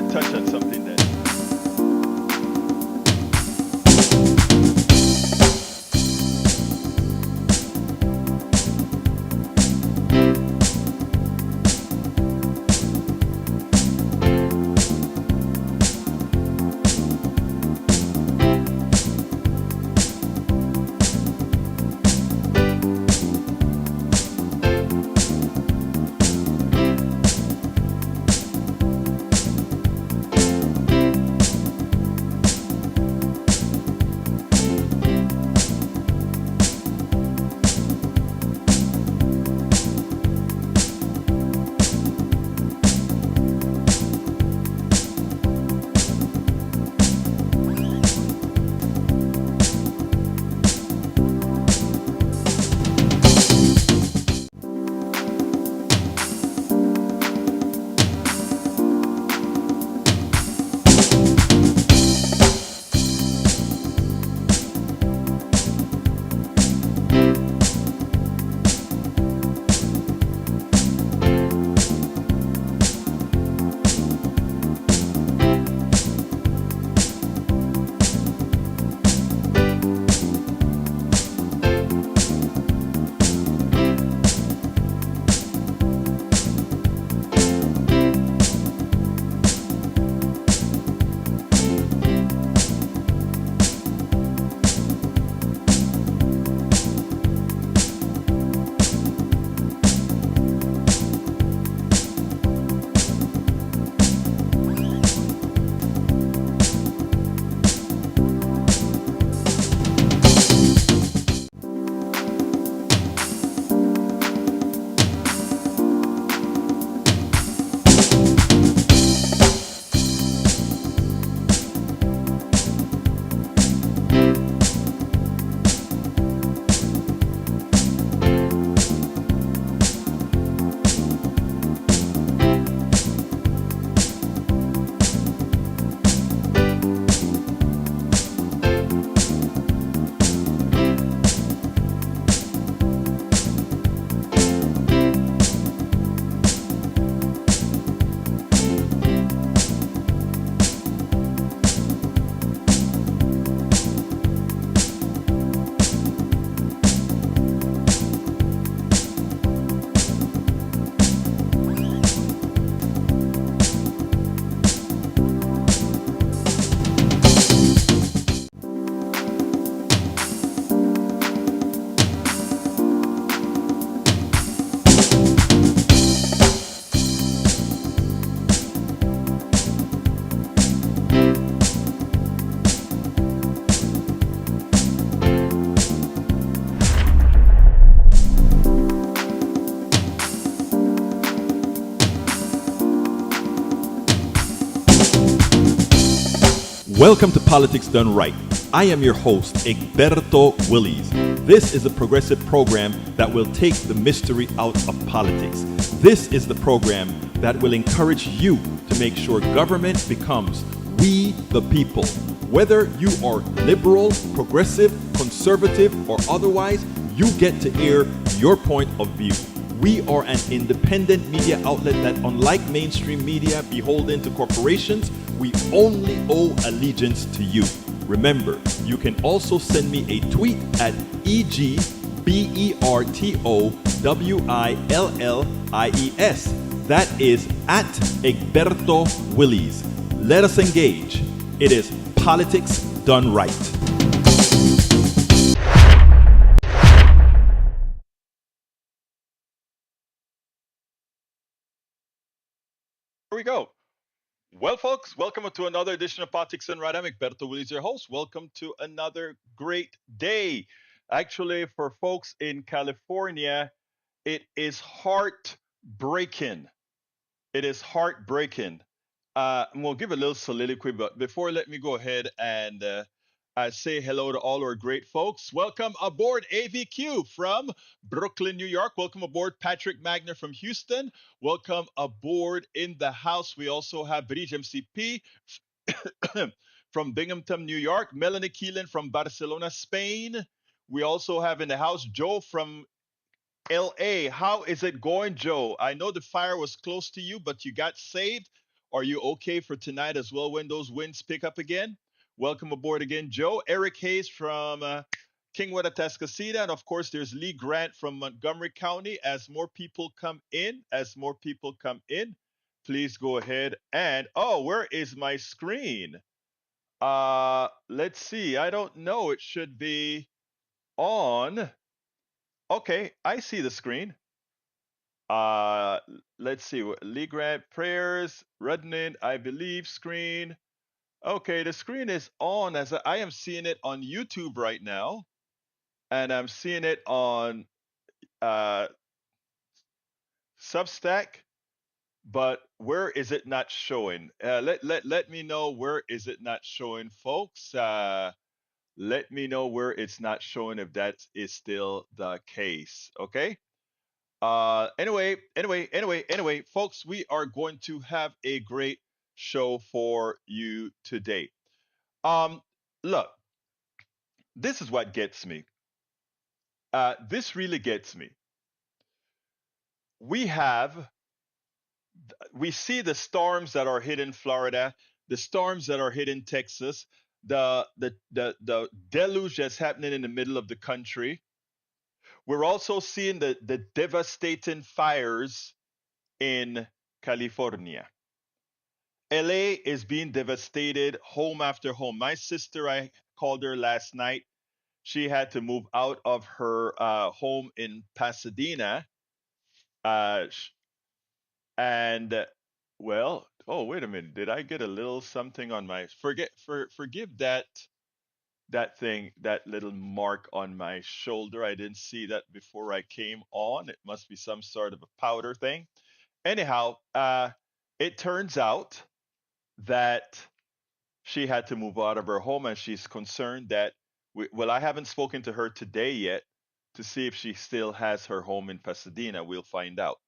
want to touch on something that Welcome to Politics Done Right. I am your host, Egberto Willies. This is a progressive program that will take the mystery out of politics. This is the program that will encourage you to make sure government becomes we the people. Whether you are liberal, progressive, conservative, or otherwise, you get to air your point of view. We are an independent media outlet that, unlike mainstream media beholden to corporations, we only owe allegiance to you. Remember, you can also send me a tweet at EGBERTOWILLIES. That is at Egberto Willies. Let us engage. It is Politics Done Right. Here we go. Well, folks, welcome to another edition of Politics and Right. I'm Egberto Willies, your host. Welcome to another great day. Actually, for folks in California, it is heartbreaking. It is heartbreaking. And we'll give a little soliloquy, but before, let me go ahead and say hello to all our great folks. Welcome aboard AVQ from Brooklyn, New York. Welcome aboard Patrick Magner from Houston. Welcome aboard in the house. We also have Bridge MCP from Binghamton, New York. Melanie Keelan from Barcelona, Spain. We also have in the house Joe from LA. How is it going, Joe? I know the fire was close to you, but you got saved. Are you okay for tonight as well when those winds pick up again? Welcome aboard again, Joe. Eric Hayes from King Wetatascasita. And of course, there's Lee Grant from Montgomery County. As more people come in, please go ahead and, oh, where is my screen? Let's see. I don't know. It should be on. Okay, I see the screen. Uh, let's see. Lee Grant prayers, Rudnin, I believe screen. Okay, the screen is on as I am seeing it on YouTube right now, and I'm seeing it on uh, Substack. But where is it not showing? Let me know where is it not showing, folks. Let me know where it's not showing if that is still the case. Okay. Anyway, folks, we are going to have a great show for you today. Um, Look, this is what gets me. This really gets me. We have, we see the storms that are hitting Florida, the storms that are hitting Texas, the deluge that's happening in the middle of the country. We're also seeing the devastating fires in California. LA is being devastated home after home. My sister, I called her last night. She had to move out of her home in Pasadena. Uh, and well, oh, wait a minute. Did I get a little something on my forgive that little mark on my shoulder. I didn't see that before I came on. It must be some sort of a powder thing. Anyhow, it turns out that she had to move out of her home and she's concerned that well, I haven't spoken to her today yet to see if she still has her home in Pasadena. We'll find out.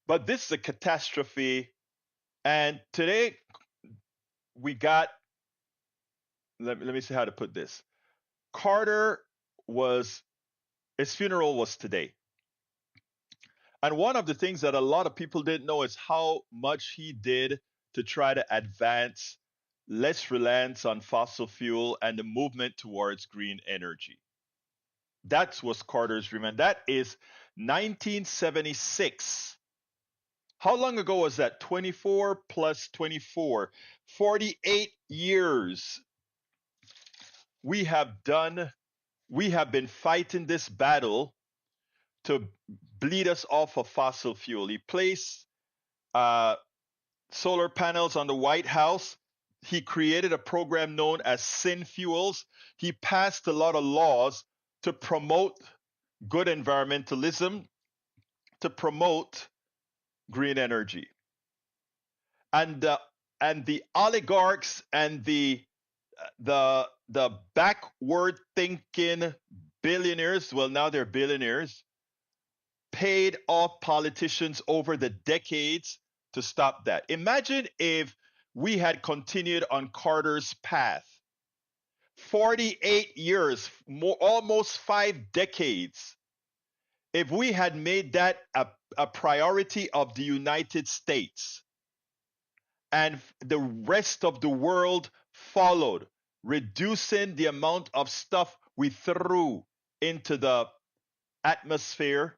But this is a catastrophe. And today we got, let me see how to put this. Carter was, his funeral was today. And one of the things that a lot of people didn't know is how much he did to try to advance less reliance on fossil fuel and the movement towards green energy. That was Carter's dream, and that is 1976. How long ago was that? 24 plus 24, 48 years. We have been fighting this battle to bleed us off of fossil fuel. He placed solar panels on the White House. He created a program known as Sin Fuels. He passed a lot of laws to promote good environmentalism, to promote green energy. And the oligarchs and the backward thinking billionaires, well, now they're billionaires, paid off politicians over the decades to stop that. Imagine if we had continued on Carter's path. 48 years, almost 5 decades. If we had made that a priority of the United States and the rest of the world followed, reducing the amount of stuff we threw into the atmosphere,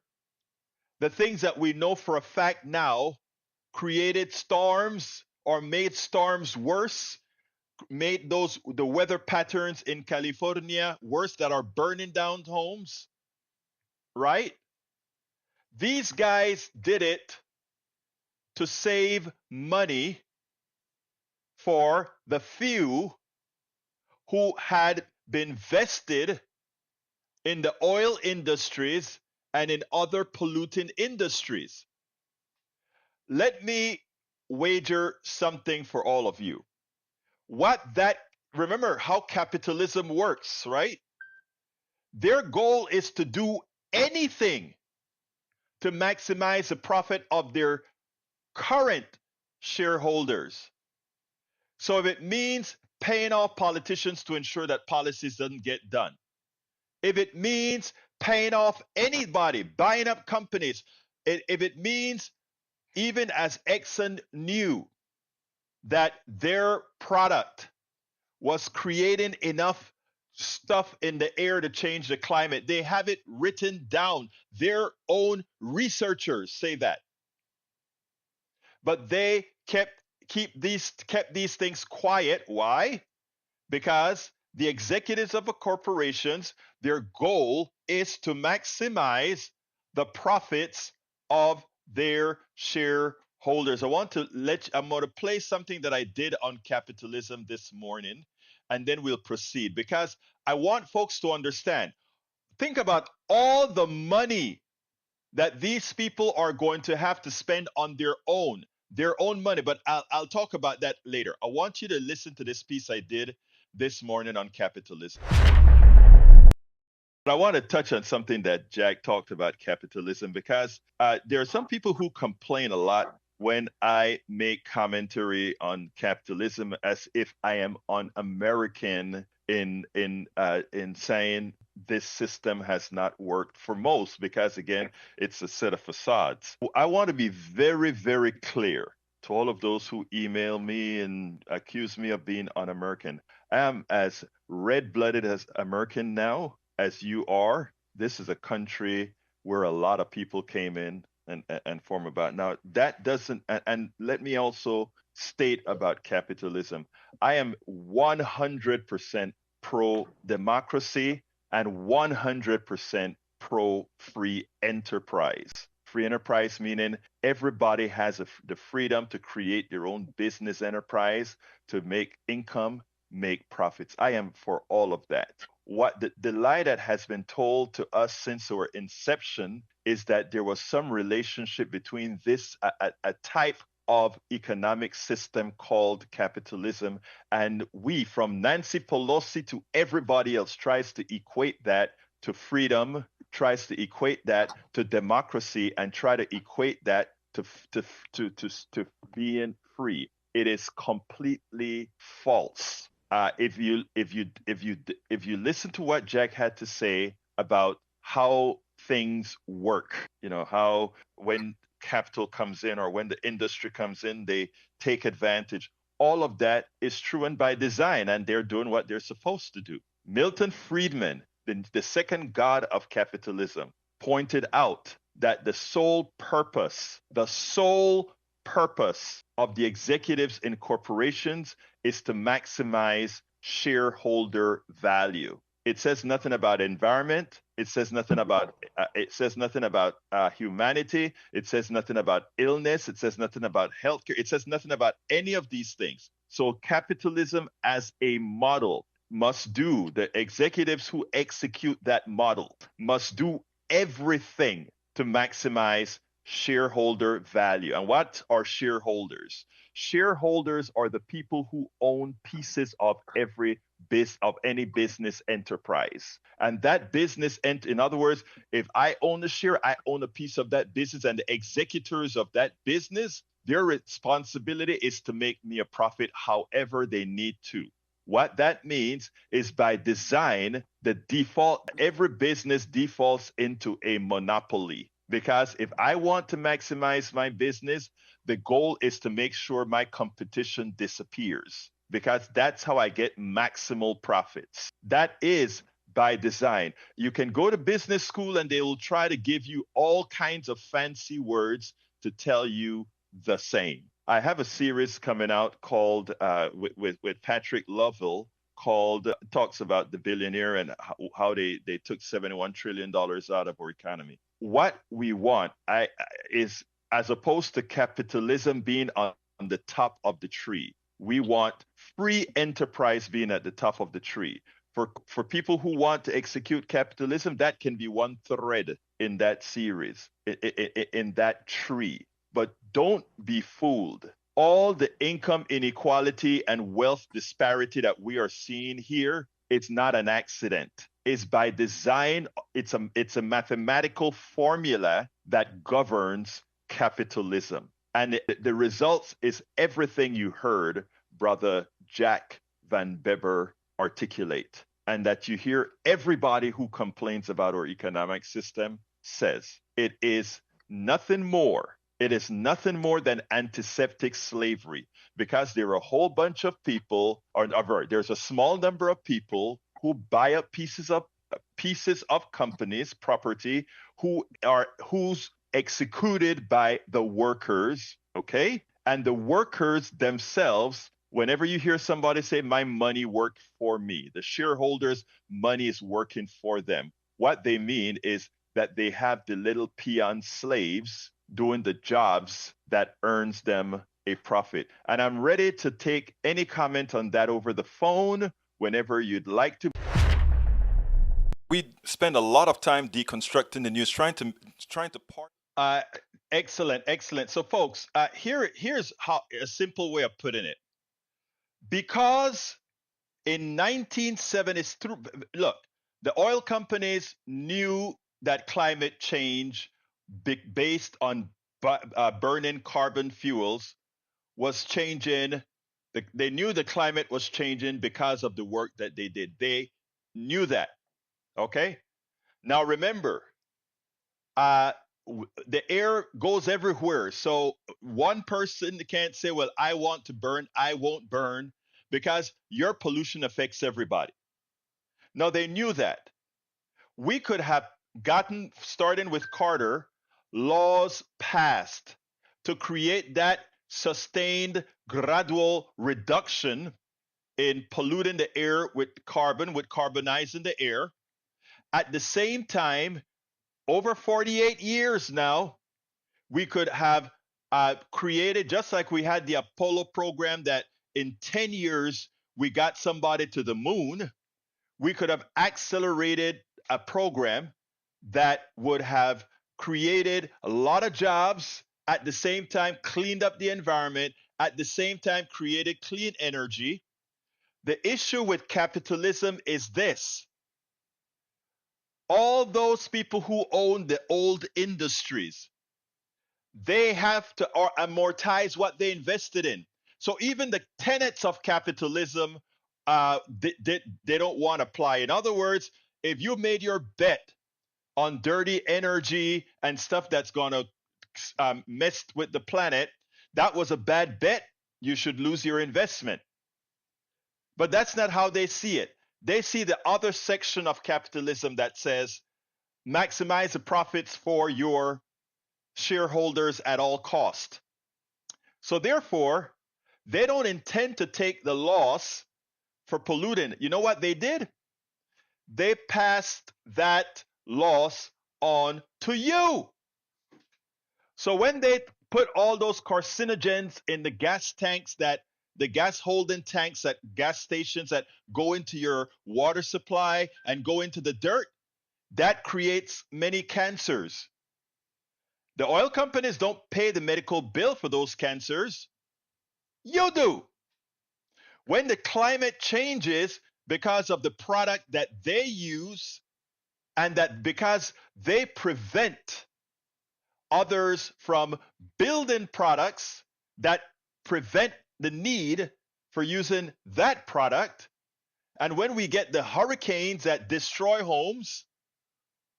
the things that we know for a fact now created storms or made storms worse, made the weather patterns in California worse that are burning down homes, right? These guys did it to save money for the few who had been vested in the oil industries and in other polluting industries. Let me wager something for all of you. Remember how capitalism works, right? Their goal is to do anything to maximize the profit of their current shareholders. So if it means paying off politicians to ensure that policies doesn't get done, if it means paying off anybody, buying up companies, if it means even as Exxon knew that their product was creating enough stuff in the air to change the climate, they have it written down. Their own researchers say that. But they kept these things quiet. Why? Because the executives of the corporations, their goal is to maximize the profits of their shareholders. I'm going to play something that I did on capitalism this morning, and then we'll proceed because I want folks to understand. Think about all the money that these people are going to have to spend on their own money. But I'll talk about that later. I want you to listen to this piece I did this morning on capitalism. But I want to touch on something that Jack talked about capitalism because there are some people who complain a lot when I make commentary on capitalism as if I am un-American in saying this system has not worked for most because again it's a set of facades. I want to be very, very clear to all of those who email me and accuse me of being un-American. I am as red-blooded as American now as you are. This is a country where a lot of people came in and form about. Now that doesn't, and let me also state about capitalism. I am 100% pro democracy and 100% pro free enterprise. Free enterprise meaning everybody has the freedom to create their own business enterprise, to make income, make profits. I am for all of that. What the lie that has been told to us since our inception is that there was some relationship between this a type of economic system called capitalism, and we, from Nancy Pelosi to everybody else, tries to equate that to freedom, tries to equate that to democracy, and try to equate that to being free. It is completely false. If you listen to what Jack had to say about how things work, how when capital comes in or when the industry comes in, they take advantage. All of that is true and by design, and they're doing what they're supposed to do. Milton Friedman, the second god of capitalism, pointed out that the sole purpose of the executives in corporations is to maximize shareholder value. It says nothing about environment. It says nothing about humanity. It says nothing about illness. It says nothing about healthcare. It says nothing about any of these things. So capitalism as a model must do, the executives who execute that model must do everything to maximize shareholder value. And what are shareholders? Shareholders are the people who own pieces of any business enterprise. And that business, in other words, if I own a share, I own a piece of that business, and the executors of that business, their responsibility is to make me a profit however they need to. What that means is by design, every business defaults into a monopoly. Because if I want to maximize my business, the goal is to make sure my competition disappears, because that's how I get maximal profits. That is by design. You can go to business school and they will try to give you all kinds of fancy words to tell you the same. I have a series coming out called with Patrick Lovell called talks about the billionaire and how they took $71 trillion out of our economy. What we want is, as opposed to capitalism being on the top of the tree, we want free enterprise being at the top of the tree. For people who want to execute capitalism, that can be one thread in that series, in that tree. But don't be fooled. All the income inequality and wealth disparity that we are seeing here, it's not an accident. It's by design. It's a mathematical formula that governs capitalism. And the results is everything you heard Brother Jack Van Beber articulate, and that you hear everybody who complains about our economic system says. It is nothing more It is nothing more than antiseptic slavery because there are a whole bunch of people, or there's a small number of people who buy up pieces of companies, property, who's executed by the workers, okay? And the workers themselves, whenever you hear somebody say, my money worked for me, the shareholders' money is working for them, what they mean is that they have the little peon slaves doing the jobs that earns them a profit. And I'm ready to take any comment on that over the phone whenever you'd like to. We spend a lot of time deconstructing the news, trying to part. Excellent. So, folks, here's how a simple way of putting it. Because in 1970s, look, the oil companies knew that climate change based on burning carbon fuels was changing. They knew the climate was changing because of the work that they did. They knew that. Okay. Now remember, uh, the air goes everywhere. So one person can't say, well, I want to burn, I won't burn, because your pollution affects everybody. Now they knew that. We could have gotten, starting with Carter, laws passed to create that sustained gradual reduction in polluting the air with carbon, with carbonizing the air. At the same time, over 48 years now, we could have created, just like we had the Apollo program, that in 10 years we got somebody to the moon. We could have accelerated a program that would have created a lot of jobs, at the same time cleaned up the environment, at the same time created clean energy. The issue with capitalism is this: all those people who own the old industries, they have to amortize what they invested in. So even the tenets of capitalism, they don't want to apply. In other words, if you made your bet on dirty energy and stuff that's going to mess with the planet, that was a bad bet. You should lose your investment. But that's not how they see it. They see the other section of capitalism that says maximize the profits for your shareholders at all cost. So therefore, they don't intend to take the loss for polluting. You know what they did? They passed that loss on to you. So when they put all those carcinogens in the gas tanks, that the gas holding tanks at gas stations that go into your water supply and go into the dirt, that creates many cancers. The oil companies don't pay the medical bill for those cancers. You do. When the climate changes because of the product that they use, and that because they prevent others from building products that prevent the need for using that product, and when we get the hurricanes that destroy homes,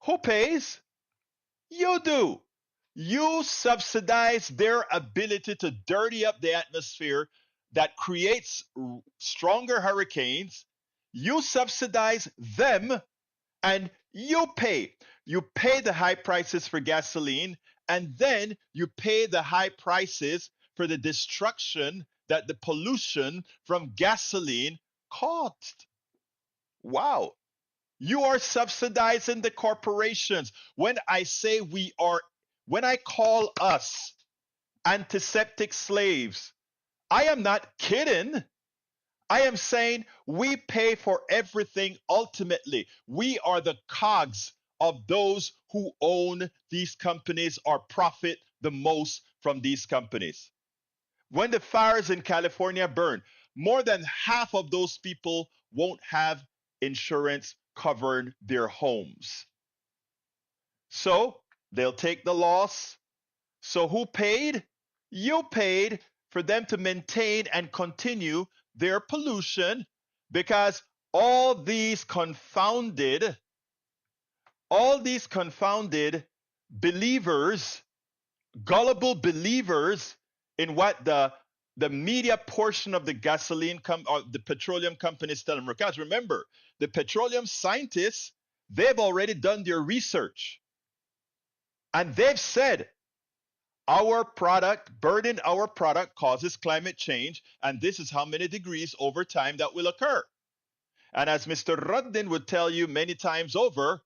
who pays? You do. You subsidize their ability to dirty up the atmosphere that creates stronger hurricanes. You subsidize them, and you pay. You pay the high prices for gasoline, and then you pay the high prices for the destruction that the pollution from gasoline caused. Wow. You are subsidizing the corporations. When I say when I call us antiseptic slaves, I am not kidding. I am saying we pay for everything ultimately. We are the cogs of those who own these companies or profit the most from these companies. When the fires in California burn, more than half of those people won't have insurance covering their homes. So they'll take the loss. So who paid? You paid for them to maintain and continue their pollution, because all these confounded believers gullible believers in what the media portion of the or the petroleum companies tell them. Because remember, the petroleum scientists, they've already done their research and they've said burning our product causes climate change, and this is how many degrees over time that will occur. And as Mr. Ruddin would tell you many times over,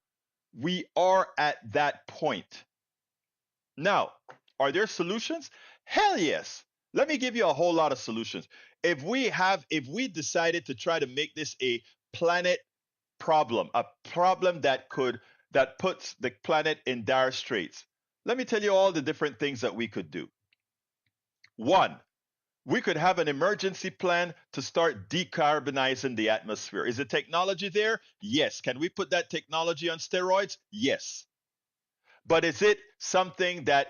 we are at that point. Now, are there solutions? Hell yes. Let me give you a whole lot of solutions. If we decided to try to make this a planet problem, a problem that puts the planet in dire straits, let me tell you all the different things that we could do. One, we could have an emergency plan to start decarbonizing the atmosphere. Is the technology there? Yes. Can we put that technology on steroids? Yes. But is it something that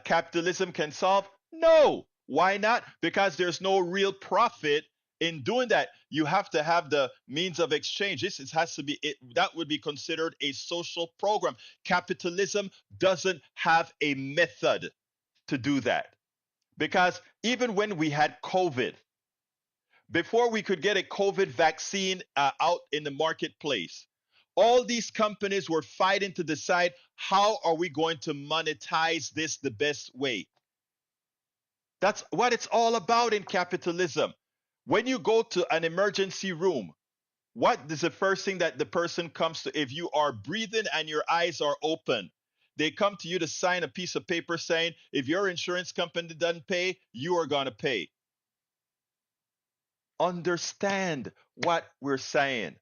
capitalism can solve? No. Why not? Because there's no real profit in doing that. You have to have the means of exchange. Has to be it. That would be considered a social program. Capitalism doesn't have a method to do that. Because even when we had COVID, before we could get a COVID vaccine out in the marketplace, all these companies were fighting to decide how are we going to monetize this the best way. That's what it's all about in capitalism. When you go to an emergency room, what is the first thing that the person comes to? If you are breathing and your eyes are open, they come to you to sign a piece of paper saying if your insurance company doesn't pay, you are going to pay. Understand what we're saying.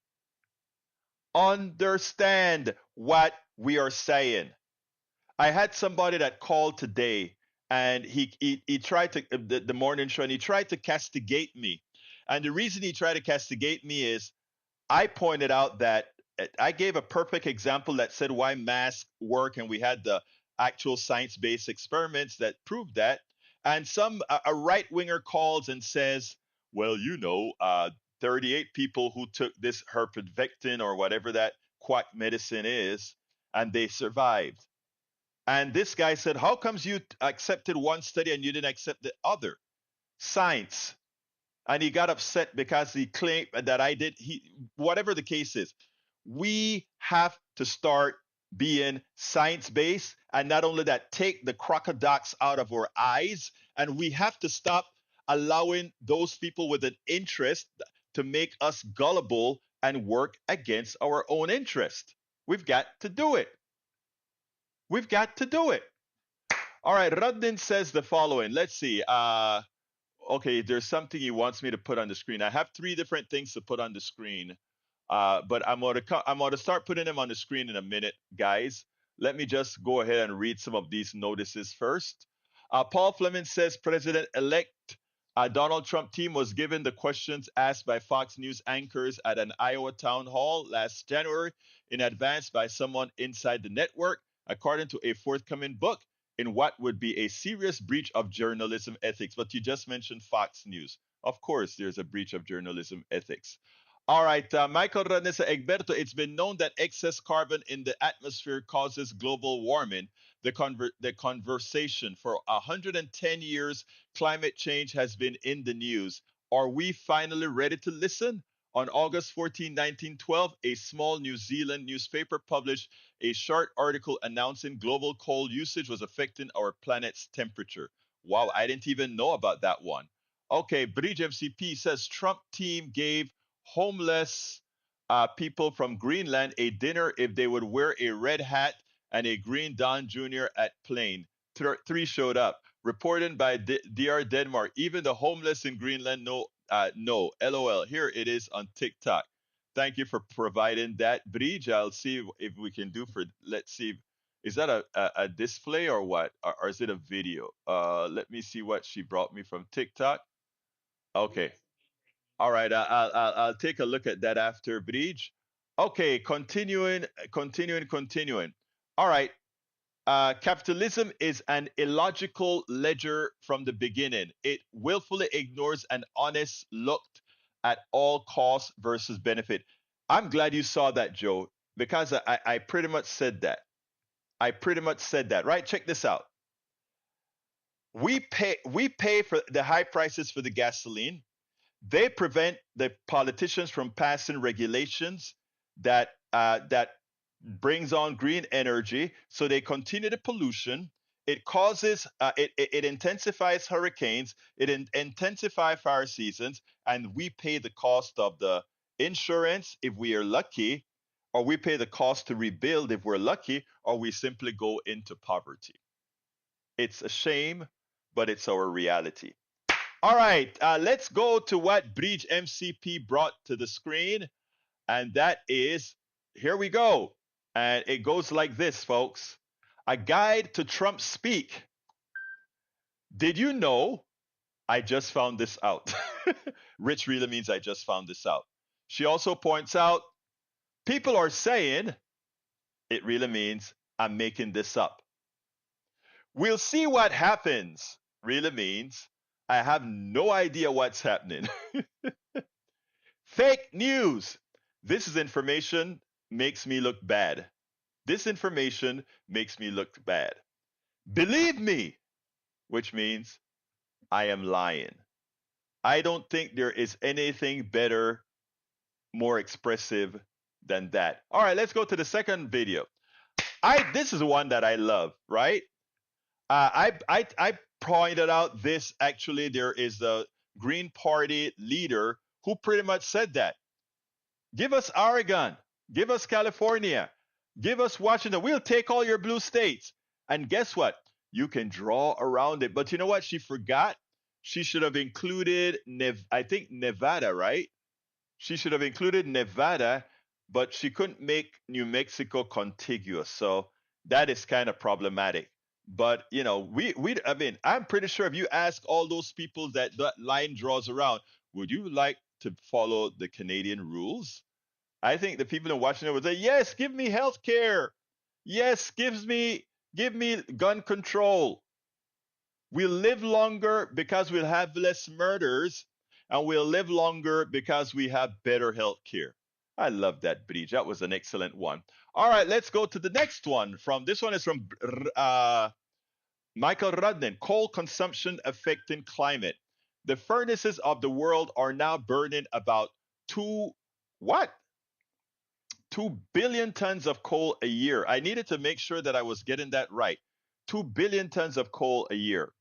Understand what we are saying. I had somebody that called today and he tried to the morning show and he tried to castigate me. And the reason he tried to castigate me is I pointed out that I gave a perfect example that said why masks work, and we had the actual science-based experiments that proved that. And a right winger calls and says, "Well, 38 people who took this herpivectin or whatever that quack medicine is, and they survived." And this guy said, "How comes you accepted one study and you didn't accept the other?" Science. And he got upset because he claimed that I did. Whatever the case is, we have to start being science based, and not only that, take the crocodiles out of our eyes, and we have to stop allowing those people with an interest to make us gullible and work against our own interest. We've got to do it. We've got to do it. All right, Ruddin says the following. Let's see. Okay, there's something he wants me to put on the screen. I have three different things to put on the screen, but I'm going to start putting them on the screen in a minute, guys. Let me just go ahead and read some of these notices first. Paul Fleming says President-elect Donald Trump team was given the questions asked by Fox News anchors at an Iowa town hall last January in advance by someone inside the network, according to a forthcoming book in what would be a serious breach of journalism ethics. But you just mentioned Fox News. Of course, there's a breach of journalism ethics. All right, Michael Ranessa Egberto, it's been known that excess carbon in the atmosphere causes global warming. The conversation for 110 years, climate change has been in the news. Are we finally ready to listen? On August 14, 1912, a small New Zealand newspaper published a short article announcing global coal usage was affecting our planet's temperature. Wow, I didn't even know about that one. Okay, Bridge MCP says Trump team gave homeless people from Greenland a dinner if they would wear a red hat and a green Don Jr. at plane. Three showed up. Reported by DR Denmark. Even the homeless in Greenland know. No, LOL. Here it is on TikTok. Thank you for providing that, Bridge. I'll see if we can do for. Let's see. Is that a display or what? Or is it a video? Let me see what she brought me from TikTok. Okay. All right, I'll take a look at that after Bridge. Okay, continuing. All right, capitalism is an illogical ledger from the beginning. It willfully ignores an honest look at all cost versus benefit. I'm glad you saw that, Joe, because I pretty much said that. I pretty much said that, right? Check this out. We pay for the high prices for the gasoline. They prevent the politicians from passing regulations that brings on green energy, so they continue the pollution. It causes it intensifies hurricanes. It intensifies fire seasons, and we pay the cost of the insurance if we are lucky, or we pay the cost to rebuild if we're lucky, or we simply go into poverty. It's a shame, but it's our reality. All right, let's go to what Bridge MCP brought to the screen, and that is, here we go. And it goes like this, folks: a guide to Trump speak. Did you know? I just found this out. Rich really means I just found this out. She also points out people are saying it really means I'm making this up. We'll see what happens really means I have no idea what's happening. Fake news. This is information makes me look bad. This information makes me look bad. Believe me, which means I am lying. I don't think there is anything better, more expressive than that. All right, let's go to the second video. This is one that I love, right? I pointed out this. Actually, there is a Green Party leader who pretty much said that. Give us Oregon, give us California, give us Washington. We'll take all your blue states. And guess what? You can draw around it. But you know what? She forgot. She should have included I think Nevada, right? She should have included Nevada, but she couldn't make New Mexico contiguous. So that is kind of problematic. But you know, we I mean, I'm pretty sure if you ask all those people that that line draws around, would you like to follow the Canadian rules? I think the people in Washington would say, "Yes, give me health care. Yes, give me gun control. We'll live longer because we'll have less murders, and we'll live longer because we have better health care." I love that, Bridge. That was an excellent one. All right, let's go to the next one. From this one is from Michael Rudnin. Coal consumption affecting climate. The furnaces of the world are now burning about two what 2 billion tons of coal a year. I needed to make sure that I was getting that right. 2 billion tons of coal a year.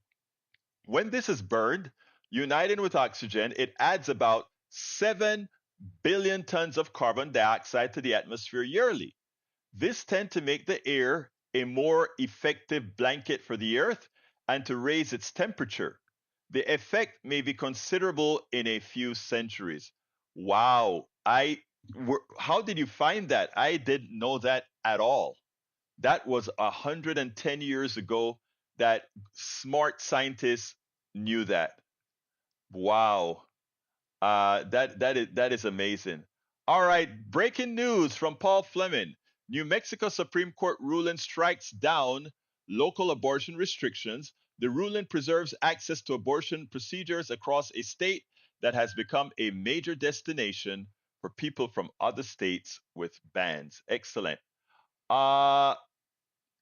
When this is burned, united with oxygen, it adds about 7 billion tons of carbon dioxide to the atmosphere yearly. This tends to make the air a more effective blanket for the earth and to raise its temperature. The effect may be considerable in a few centuries. Wow. How did you find that? I didn't know that at all. That was 110 years ago that smart scientists knew that. Wow. That is amazing. All right, breaking news from Paul Fleming. New Mexico Supreme Court ruling strikes down local abortion restrictions. The ruling preserves access to abortion procedures across a state that has become a major destination for people from other states with bans. Excellent. Uh,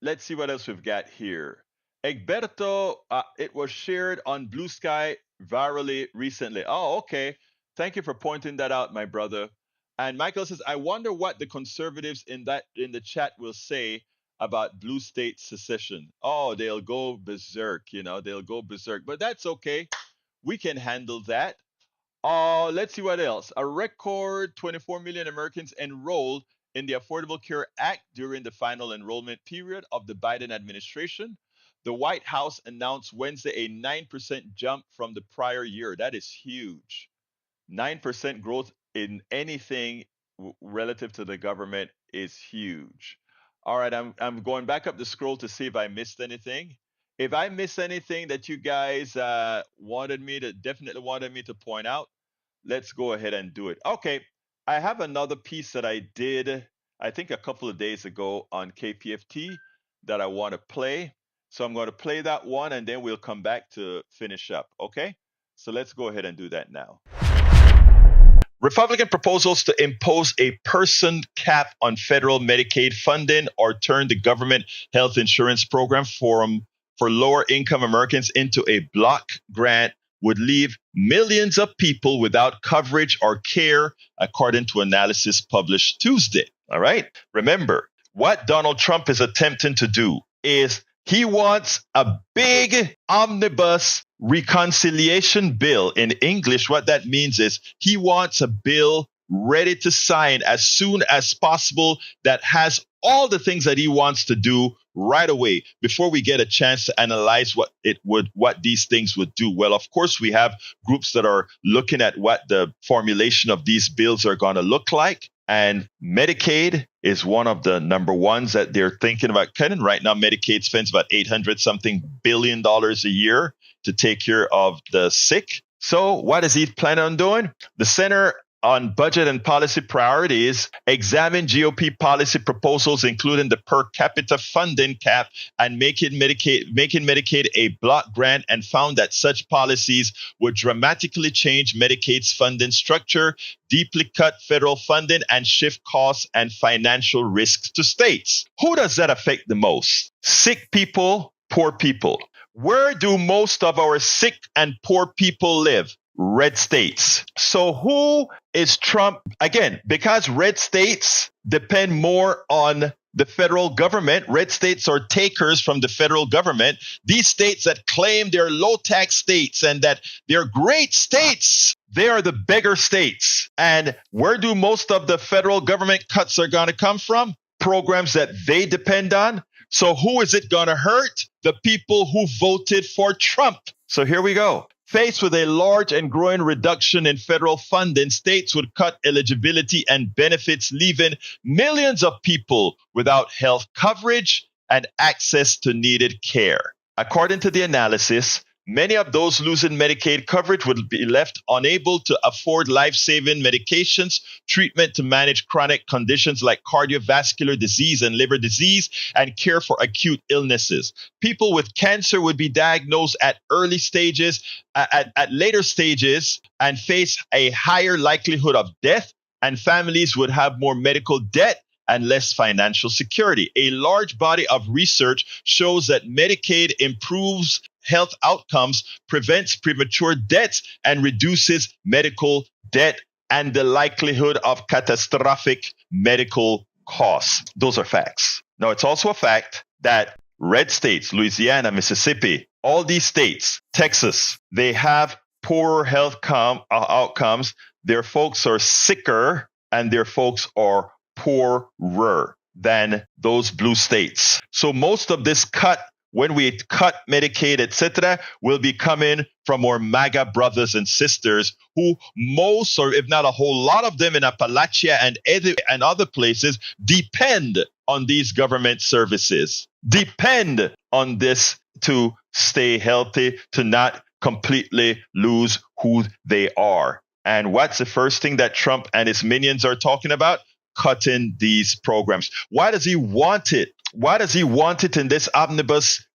let's see what else we've got here. Egberto, it was shared on Blue Sky virally recently. Oh, okay. Thank you for pointing that out, my brother. And Michael says, I wonder what the conservatives in the chat will say about blue state secession. Oh, they'll go berserk, they'll go berserk. But that's okay. We can handle that. Let's see what else. A record 24 million Americans enrolled in the Affordable Care Act during the final enrollment period of the Biden administration. The White House announced Wednesday a 9% jump from the prior year. That is huge. 9% growth in anything relative to the government is huge. All right, I'm going back up the scroll to see if I missed anything. If I missed anything that you guys definitely wanted me to point out, let's go ahead and do it. Okay, I have another piece that I did, I think a couple of days ago on KPFT that I want to play. So I'm going to play that one and then we'll come back to finish up. Okay, so let's go ahead and do that now. Republican proposals to impose a person cap on federal Medicaid funding or turn the government health insurance program for lower income Americans into a block grant would leave millions of people without coverage or care, according to analysis published Tuesday. All right. Remember, what Donald Trump is attempting to do is he wants a big omnibus reconciliation bill. In English, what that means is he wants a bill ready to sign as soon as possible that has all the things that he wants to do right away before we get a chance to analyze what these things would do. Well, of course, we have groups that are looking at what the formulation of these bills are going to look like. And Medicaid is one of the number ones that they're thinking about cutting. Right now, Medicaid spends about $800 billion a year to take care of the sick. So what is he planning on doing? The Center on Budget and Policy Priorities examined GOP policy proposals, including the per capita funding cap and making Medicaid a block grant, and found that such policies would dramatically change Medicaid's funding structure, deeply cut federal funding, and shift costs and financial risks to states. Who does that affect the most? Sick people, poor people. Where do most of our sick and poor people live? Red states. So who is Trump? Again, because red states depend more on the federal government. Red states are takers from the federal government. These states that claim they're low tax states and that they're great states, they are the beggar states. And where do most of the federal government cuts are going to come from? Programs that they depend on. So who is it going to hurt? The people who voted for Trump. So here we go. Faced with a large and growing reduction in federal funding, states would cut eligibility and benefits, leaving millions of people without health coverage and access to needed care. According to the analysis, many of those losing Medicaid coverage would be left unable to afford life-saving medications, treatment to manage chronic conditions like cardiovascular disease and liver disease, and care for acute illnesses. People with cancer would be diagnosed at early stages, at later stages, and face a higher likelihood of death, and families would have more medical debt and less financial security. A large body of research shows that Medicaid improves health outcomes, prevents premature deaths, and reduces medical debt and the likelihood of catastrophic medical costs. Those are facts. Now, it's also a fact that red states, Louisiana, Mississippi, all these states, Texas, they have poorer health outcomes. Their folks are sicker and their folks are poorer than those blue states. So most of this cut, when we cut Medicaid, etc., will be coming from our MAGA brothers and sisters who most, or if not a whole lot of them in Appalachia and other places, depend on these government services, depend on this to stay healthy, to not completely lose who they are. And what's the first thing that Trump and his minions are talking about? Cutting these programs. Why does he want it? Why does he want it in this omnibus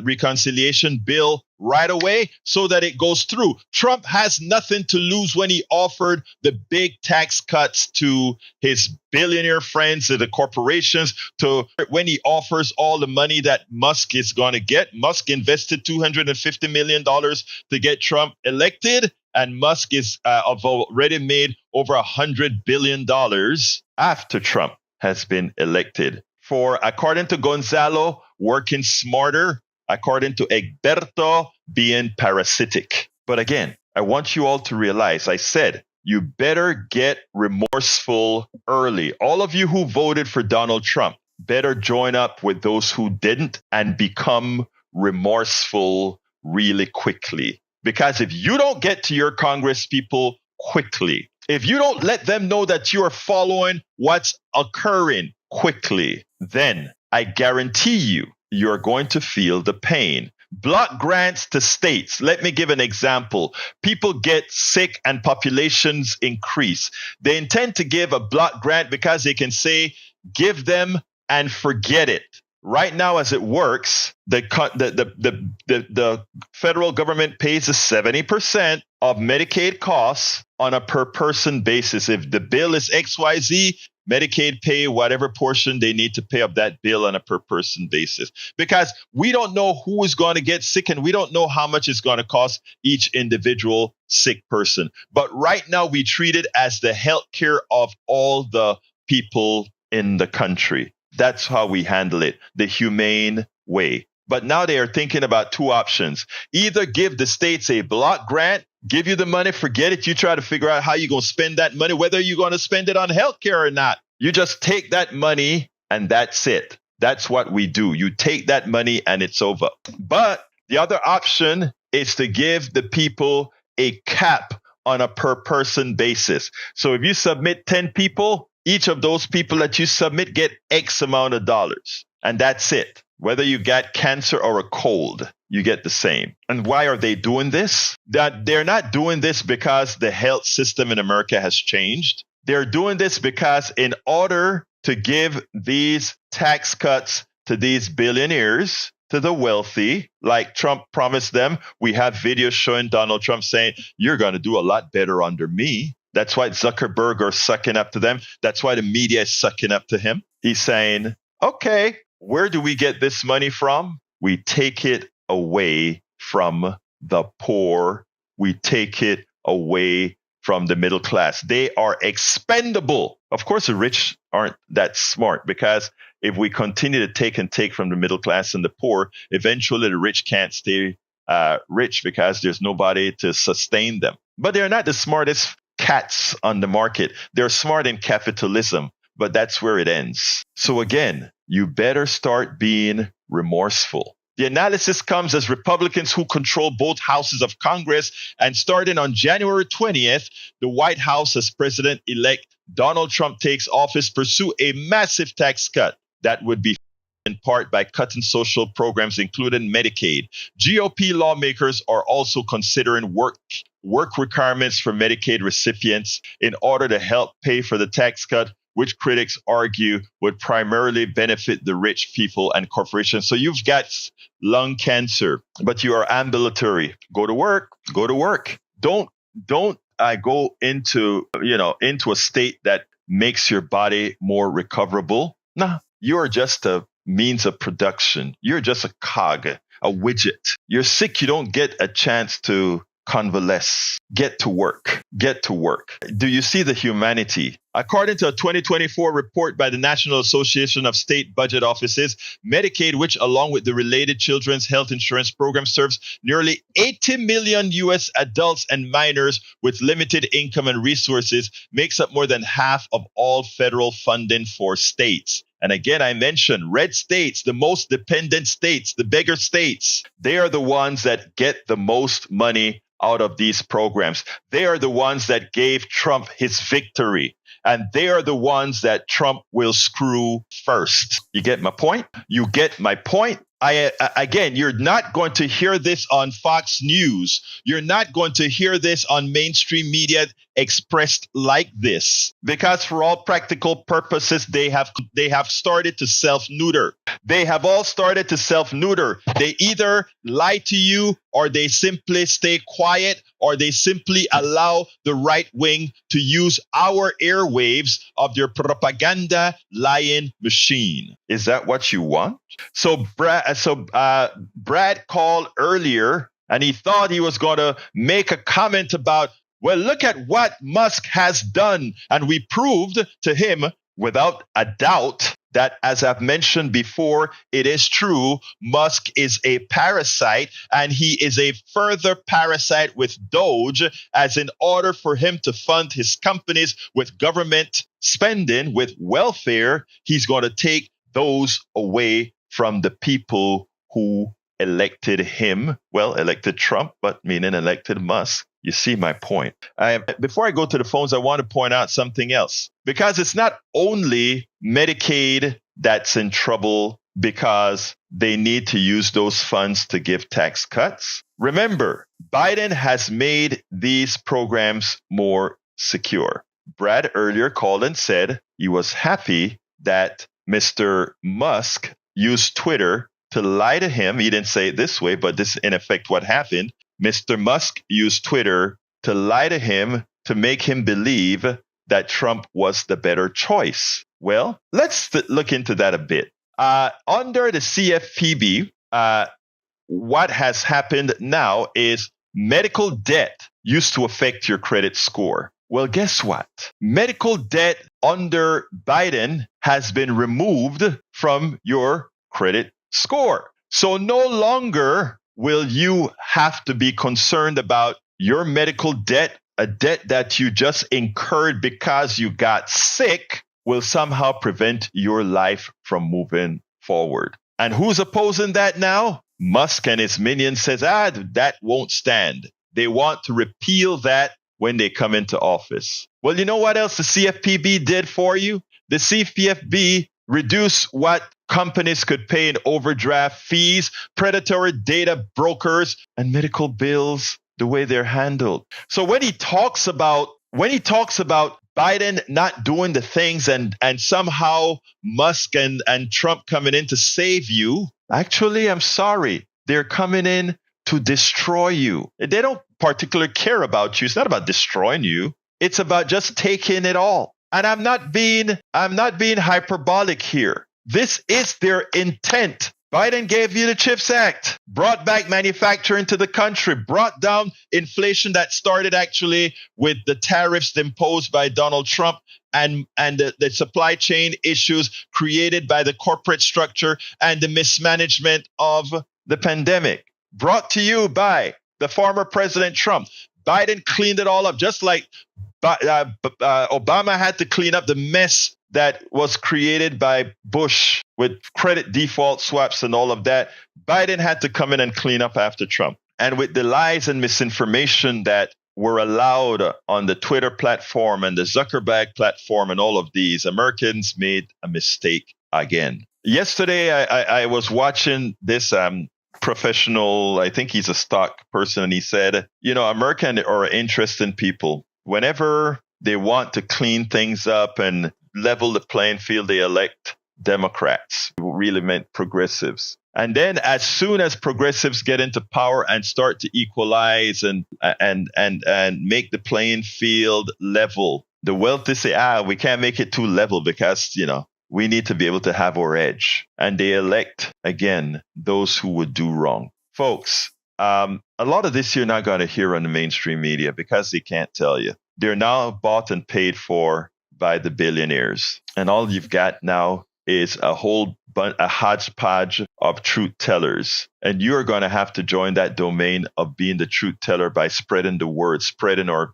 reconciliation bill right away? So that it goes through. Trump has nothing to lose when he offered the big tax cuts to his billionaire friends, to the corporations, to when he offers all the money that Musk is going to get. Musk invested $250 million to get Trump elected, and Musk is already made over $100 billion after Trump has been elected. For, according to Gonzalo, working smarter, according to Egberto, being parasitic. But again, I want you all to realize, I said, you better get remorseful early. All of you who voted for Donald Trump better join up with those who didn't and become remorseful really quickly. Because if you don't get to your Congress people quickly, if you don't let them know that you are following what's occurring quickly, then I guarantee you're going to feel the pain. Block grants to states. Let me give an example. People get sick and populations increase. They intend to give a block grant because they can say, give them and forget it. Right now, as it works, the federal government pays 70% of Medicaid costs on a per person basis. If the bill is XYZ, Medicaid pay whatever portion they need to pay of that bill on a per person basis. Because we don't know who is going to get sick and we don't know how much it's going to cost each individual sick person. But right now we treat it as the health care of all the people in the country. That's how we handle it, the humane way. But now they are thinking about two options. Either give the states a block grant, give you the money, forget it. You try to figure out how you're going to spend that money, whether you're going to spend it on healthcare or not. You just take that money and that's it. That's what we do. You take that money and it's over. But the other option is to give the people a cap on a per person basis. So if you submit 10 people, each of those people that you submit get X amount of dollars. And that's it. Whether you got cancer or a cold, you get the same. And why are they doing this? That they're not doing this because the health system in America has changed. They're doing this because in order to give these tax cuts to these billionaires, to the wealthy, like Trump promised them, we have videos showing Donald Trump saying, you're going to do a lot better under me. That's why Zuckerberg are sucking up to them. That's why the media is sucking up to him. He's saying, okay, where do we get this money from? We take it away from the poor. We take it away from the middle class. They are expendable. Of course, the rich aren't that smart because if we continue to take from the middle class and the poor, eventually the rich can't stay rich because there's nobody to sustain them. But they're not the smartest cats on the market. They're smart in capitalism, but that's where it ends. So again, you better start being remorseful. The analysis comes as Republicans who control both houses of Congress, and starting on January 20th, the White House, as President-elect Donald Trump takes office, pursue a massive tax cut that would be in part by cutting social programs, including Medicaid. GOP lawmakers are also considering work requirements for Medicaid recipients in order to help pay for the tax cut, which critics argue would primarily benefit the rich people and corporations. So you've got lung cancer, but you are ambulatory. Go to work. Don't go into a state that makes your body more recoverable. Nah, you're just a means of production. You're just a cog, a widget. You're sick. You don't get a chance to convalesce. Get to work. Do you see the humanity? According to a 2024 report by the National Association of State Budget Offices, Medicaid, which along with the related children's health insurance program serves nearly 80 million U.S. adults and minors with limited income and resources, makes up more than half of all federal funding for states. And again, I mentioned red states, the most dependent states, the bigger states. They are the ones that get the most money out of these programs. They are the ones that gave Trump his victory. And they are the ones that Trump will screw first. You get my point? Again, you're not going to hear this on Fox News. You're not going to hear this on mainstream media expressed like this, because for all practical purposes, they have started to self-neuter. They have all started to self-neuter. They either lie to you, or they simply stay quiet, or they simply allow the right wing to use our airwaves of their propaganda lying machine. Is that what you want? So Brad called earlier, and he thought he was going to make a comment about, well, look at what Musk has done. And we proved to him without a doubt that, as I've mentioned before, it is true. Musk is a parasite, and he is a further parasite with Doge, as in order for him to fund his companies with government spending, with welfare, he's going to take those away from the people who elected him. Well, elected Trump, but meaning elected Musk. You see my point. Before I go to the phones, I want to point out something else, because it's not only Medicaid that's in trouble because they need to use those funds to give tax cuts. Remember, Biden has made these programs more secure. Brad earlier called and said he was happy that Mr. Musk used Twitter to lie to him. He didn't say it this way, but this is in effect what happened. Mr. Musk used Twitter to lie to him, to make him believe that Trump was the better choice? Well, let's look into that a bit. Under the CFPB, what has happened now is medical debt used to affect your credit score. Well, guess what? Medical debt under Biden has been removed from your credit score. So no longer will you have to be concerned about your medical debt, a debt that you just incurred because you got sick will somehow prevent your life from moving forward. And who's opposing that now? Musk and his minions says, that won't stand. They want to repeal that when they come into office. Well, you know what else the CFPB did for you? The CFPB reduced what companies could pay in overdraft fees, predatory data brokers, and medical bills, the way they're handled. So when he talks about Biden not doing the things and somehow Musk and Trump coming in to save you, actually, I'm sorry. They're coming in to destroy you. They don't particularly care about you. It's not about destroying you. It's about just taking it all. And I'm not being hyperbolic here. This is their intent. Biden gave you the CHIPS Act, brought back manufacturing to the country, brought down inflation that started actually with the tariffs imposed by Donald Trump and the supply chain issues created by the corporate structure and the mismanagement of the pandemic. Brought to you by the former President Trump. Biden cleaned it all up, just like Obama had to clean up the mess that was created by Bush with credit default swaps and all of that. Biden had to come in and clean up after Trump. And with the lies and misinformation that were allowed on the Twitter platform and the Zuckerberg platform and all of these, Americans made a mistake again. Yesterday, I was watching this professional, I think he's a stock person, and he said, Americans are interesting people. Whenever they want to clean things up and level the playing field, they elect Democrats, who really meant progressives. And then as soon as progressives get into power and start to equalize and make the playing field level, the wealthy say, we can't make it too level because, we need to be able to have our edge. And they elect, again, those who would do wrong. Folks, a lot of this you're not going to hear on the mainstream media because they can't tell you. They're now bought and paid for by the billionaires. And all you've got now is a hodgepodge of truth tellers. And you're going to have to join that domain of being the truth teller by spreading the word, spreading our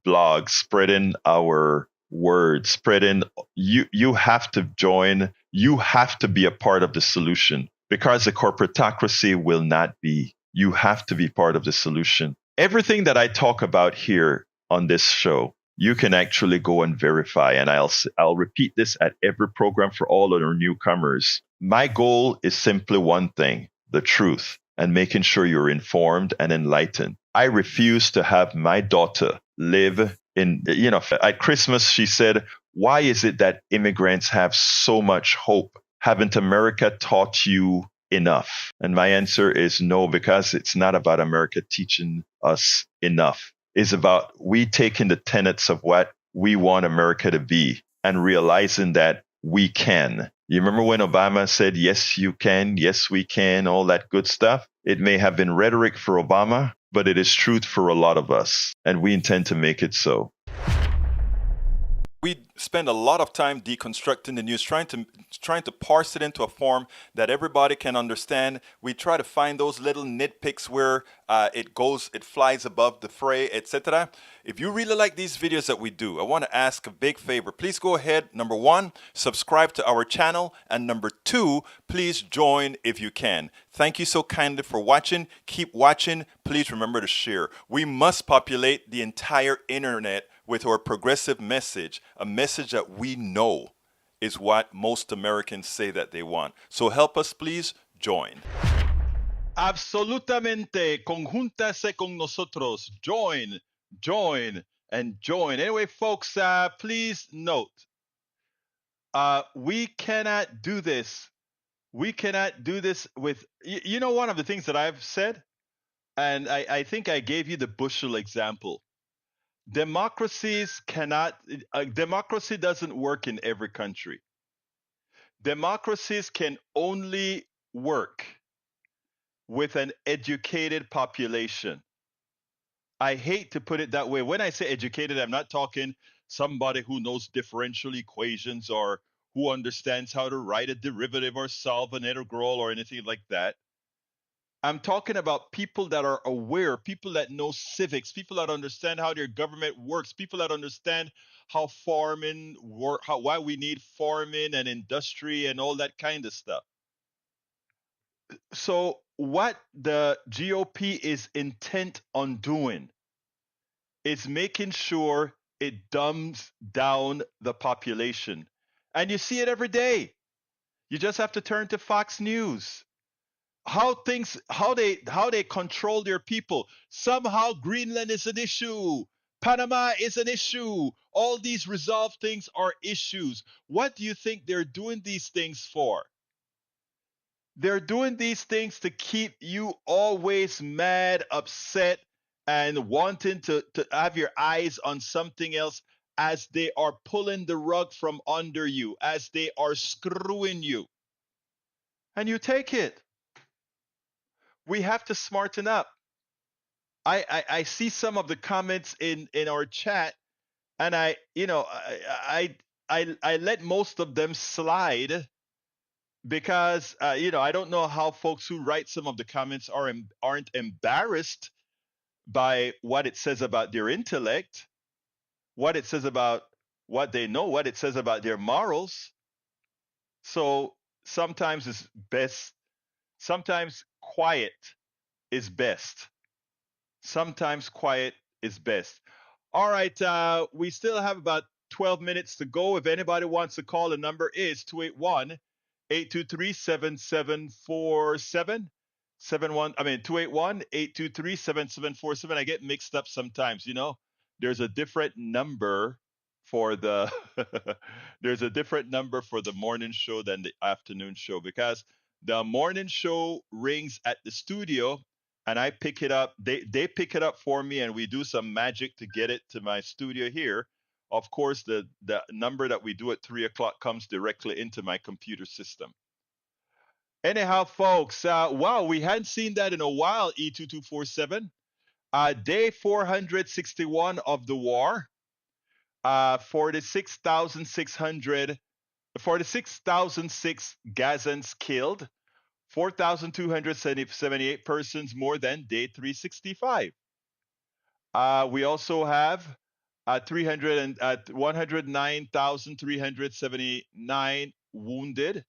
blogs, spreading our words, spreading. You have to join. You have to be a part of the solution because the corporatocracy will not be. You have to be part of the solution. Everything that I talk about here on this show, you can actually go and verify. And I'll repeat this at every program for all of our newcomers. My goal is simply one thing, the truth, and making sure you're informed and enlightened. I refuse to have my daughter live in, at Christmas, she said, why is it that immigrants have so much hope? Haven't America taught you enough? And my answer is no, because it's not about America teaching us enough. It's about we taking the tenets of what we want America to be and realizing that we can. You remember when Obama said, yes, you can, yes, we can, all that good stuff? It may have been rhetoric for Obama, but it is truth for a lot of us, and we intend to make it so. We spend a lot of time deconstructing the news, trying to parse it into a form that everybody can understand. We try to find those little nitpicks where it flies above the fray, etc. If you really like these videos that we do, I want to ask a big favor. Please go ahead, number one, subscribe to our channel, and number two, please join if you can. Thank you so kindly for watching. Keep watching. Please remember to share. We must populate the entire internet with our progressive message, a message that we know is what most Americans say that they want. So help us, please join. Absolutamente. Conjúntase con nosotros. Join, and join. Anyway, folks, please note, we cannot do this. We cannot do this with, one of the things that I've said, and I think I gave you the bushel example. Democracies cannot, democracy doesn't work in every country. Democracies can only work with an educated population. I hate to put it that way. When I say educated, I'm not talking somebody who knows differential equations or who understands how to write a derivative or solve an integral or anything like that. I'm talking about people that are aware, people that know civics, people that understand how their government works, people that understand how farming work, how why we need farming and industry and all that kind of stuff. So what the GOP is intent on doing is making sure it dumbs down the population. And you see it every day. You just have to turn to Fox News. How they control their people. Somehow Greenland is an issue. Panama is an issue. All these resolved things are issues. What do you think they're doing these things for? They're doing these things to keep you always mad, upset, and wanting to have your eyes on something else as they are pulling the rug from under you, as they are screwing you. And you take it. We have to smarten up. I see some of the comments in our chat, and I let most of them slide because I don't know how folks who write some of the comments aren't embarrassed by what it says about their intellect, what it says about what they know, what it says about their morals. So sometimes it's best, sometimes quiet is best. Sometimes quiet is best. All right, we still have about 12 minutes to go. If anybody wants to call, the number is 281 823 7747. 281 823 7747. I get mixed up sometimes, There's a different number for the there's a different number for the morning show than the afternoon show because the morning show rings at the studio and I pick it up. They pick it up for me, and we do some magic to get it to my studio here. Of course, the number that we do at 3 o'clock comes directly into my computer system. Anyhow, folks, wow, we hadn't seen that in a while. E2247, day 461 of the war. 46,600, 46,006 Gazans killed. 4,278 persons more than day 365. We also have 109,379 wounded,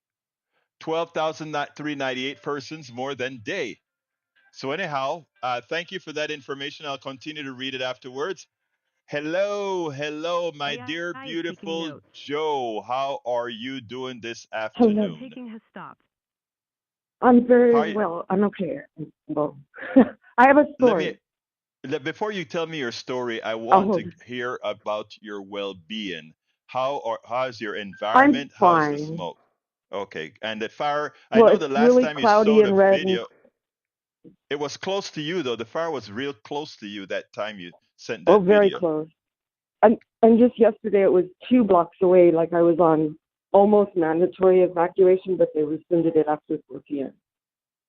12,398 persons more than day. So anyhow, thank you for that information. I'll continue to read it afterwards. Hello, hello, my dear, beautiful Joe. How are you doing this Hello. afternoon? I'm How very are you? well. I'm okay. Well, I have a Let me story. before you tell me your story, I want Oh, to hear about your well-being. How's your I'm environment? How's the fine. smoke? Okay, and the fire. I Well, know it's the last really time you cloudy saw the and red, and video, it was close to you though. The fire was real close to you that time you sent oh, that very video. close. And just yesterday, it was 2 blocks away. Like I was on almost mandatory evacuation, but they rescinded it after 4 p.m.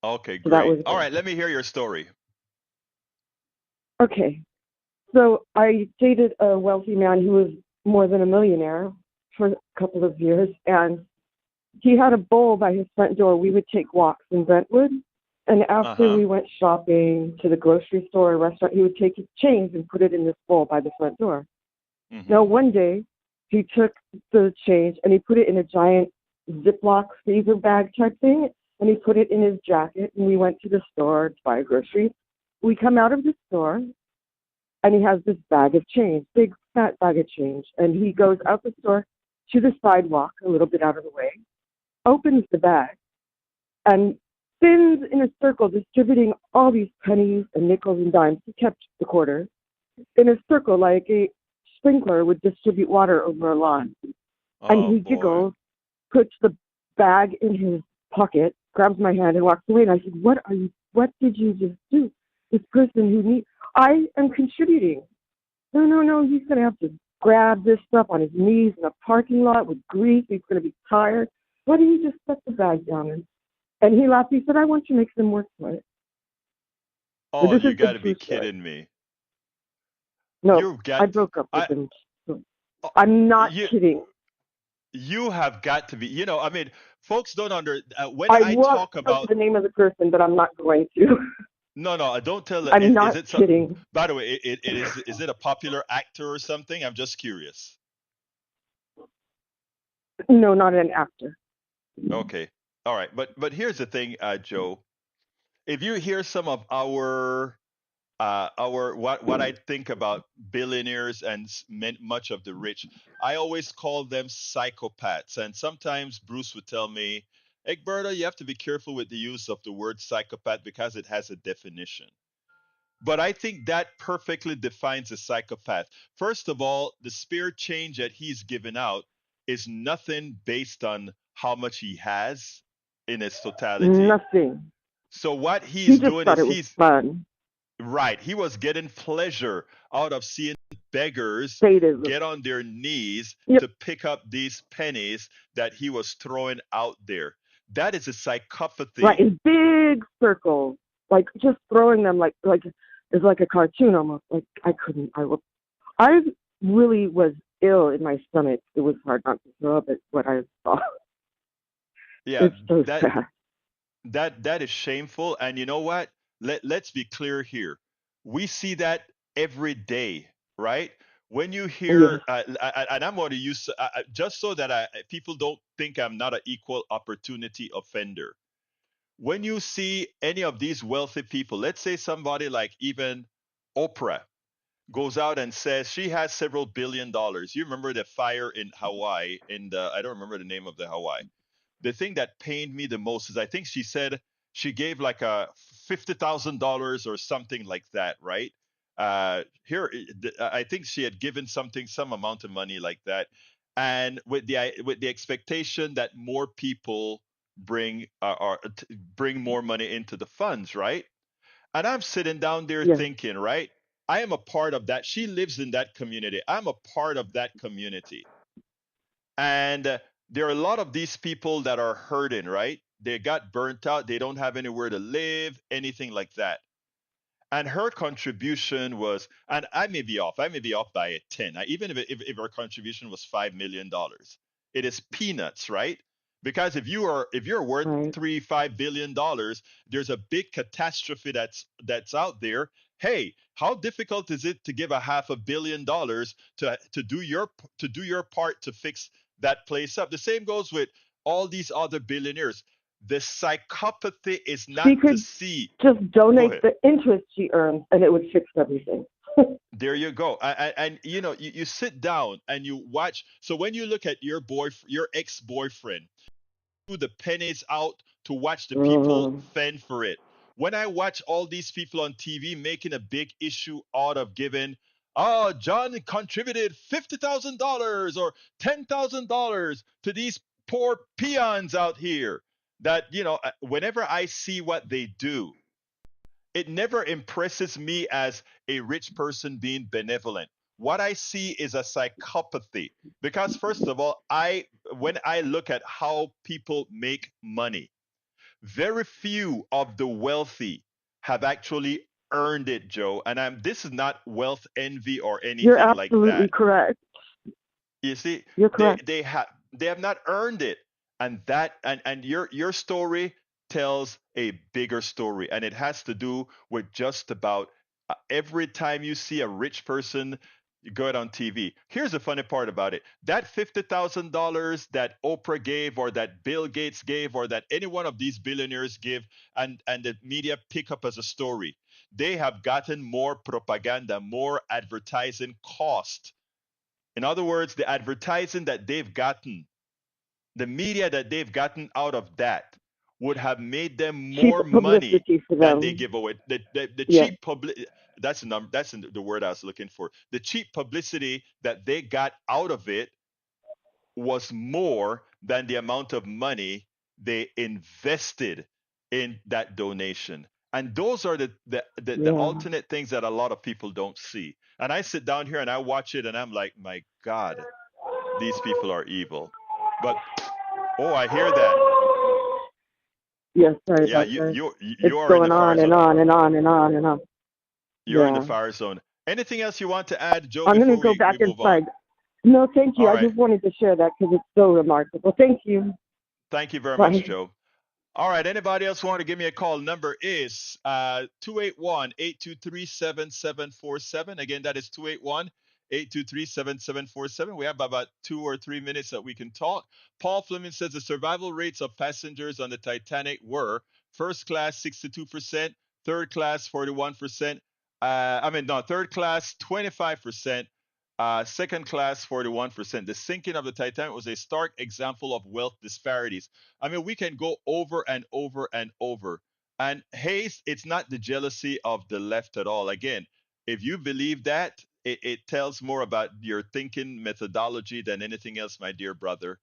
Okay, So that great. was All good. right, let me hear your story. Okay. So I dated a wealthy man who was more than a millionaire for a couple of years, and he had a bowl by his front door. We would take walks in Brentwood. And after Uh-huh. we went shopping to the grocery store or restaurant, he would take his change and put it in this bowl by the front door. Mm-hmm. Now, one day, he took the change and he put it in a giant Ziploc freezer bag type thing, and he put it in his jacket. And we went to the store to buy groceries. We come out of the store, and he has this bag of change, big fat bag of change. And he goes out the store to the sidewalk, a little bit out of the way, opens the bag, and spins in a circle, distributing all these pennies and nickels and dimes. He kept the quarters in a circle like a sprinkler would distribute water over a lawn. And Oh he boy. giggles, puts the bag in his pocket, grabs my hand, and walks away. And I said, What did you just do? This person who needs, I am contributing. No, no, no, he's going to have to grab this stuff on his knees in a parking lot with grief. He's going to be tired. Why don't you just set the bag down? And he laughed. He said, I want you to make some work for it. But Oh, this you is the got to be true story. kidding me. No, You got I broke up with I him. So oh, I'm not you kidding. you have got to be. I mean, folks don't when I I want talk to tell you about the name of the person, but I'm not going to. no, no, I don't tell. I'm Is not it so? kidding. By the way, is it a popular actor or something? I'm just curious. No, not an actor. Okay, all right, but here's the thing, Joe. If you hear some of our what I think about billionaires and much of the rich, I always call them psychopaths. And sometimes Bruce would tell me, Egberto, you have to be careful with the use of the word psychopath because it has a definition. But I think that perfectly defines a psychopath. First of all, the spare change that he's given out is nothing based on how much he has in its totality. Nothing. So what He he's just doing thought is it was he's fun. right. He was getting pleasure out of seeing beggars Sadism. get on their knees Yep. to pick up these pennies that he was throwing out there. That is a Right, psychopathy. in big circles, like just throwing them like it's like a cartoon almost. Like I couldn't. I really was ill in my stomach. It was hard not to throw up at what I saw. Yeah, It's so that sad. that is shameful. And you know what? Let's be clear here. We see that every day, right? When you Yes. hear, and I'm going to use just so that people don't think I'm not an equal opportunity offender. When you see any of these wealthy people, let's say somebody like even Oprah goes out and says she has several billion dollars. You remember the fire in Hawaii, in the I don't remember the name of the Hawaii. The thing that pained me the most is I think she said she gave like a $50,000 or something like that, right? Here, I think she had given some amount of money like that, and with the expectation that more people bring more money into the funds, right? And I'm sitting down there Yes. thinking, right? I am a part of that. She lives in that community. I'm a part of that community. And there are a lot of these people that are hurting, right? They got burnt out. They don't have anywhere to live, anything like that. And her contribution was, and I may be off by a 10. Even if her contribution was $5 million, it is peanuts, right? Because if you're worth Right. 5 billion dollars, there's a big catastrophe that's out there. Hey, how difficult is it to give a $500 million to do your part to fix that place up? The same goes with all these other billionaires. The psychopathy is not She to could see. just Go donate ahead. the interest she earns, and it would fix everything. There you go. And you sit down and you watch. So when you look at your ex-boyfriend, threw the pennies out to watch the people Oh, fend for it. When I watch all these people on TV making a big issue out of giving, oh, John contributed $50,000 or $10,000 to these poor peons out here. That whenever I see what they do, it never impresses me as a rich person being benevolent. What I see is a psychopathy because first of all, I when I look at how people make money, very few of the wealthy have actually earned it, Joe. And this is not wealth envy or you're anything like absolutely that. correct. You see, You're they correct. they have they have not earned it, and your story tells a bigger story, and it has to do with just about every time you see a rich person go out on TV. Here's the funny part about it: that $50,000 that Oprah gave, or that Bill Gates gave, or that any one of these billionaires give, and the media pick up as a story. They have gotten more propaganda, more advertising cost. In other words, the advertising that they've gotten, the media that they've gotten out of that would have made them Cheap more money publicity for than they them. give away. The Yes. cheap public that's the word I was looking for. The cheap publicity that they got out of it was more than the amount of money they invested in that donation. And those are the Yeah. alternate things that a lot of people don't see. And I sit down here and I watch it and I'm like, my God, these people are evil. But oh, I hear that. Yes, sorry Yeah, about you that. you It's you are in the going fire on and zone. on and on and on and on. You're in the Yeah. fire zone. Anything else you want to add, Joe, I'm going to before go we back move on? inside. No, thank you. All I right. just wanted to share that because it's so remarkable. Thank you. Thank you very much, Bye. Joe. All right. Anybody else want to give me a call? Number is 281 Again, that is 281-823-7747. We have about 2 or 3 minutes that we can talk. Paul Fleming says the survival rates of passengers on the Titanic were first class 62%, third class 41%. No, third class 25%, second class 41%. The sinking of the Titanic was a stark example of wealth disparities. I mean, we can go over and over and over. And Hayes, it's not the jealousy of the left at all. Again, if you believe that, it tells more about your thinking methodology than anything else, my dear brother.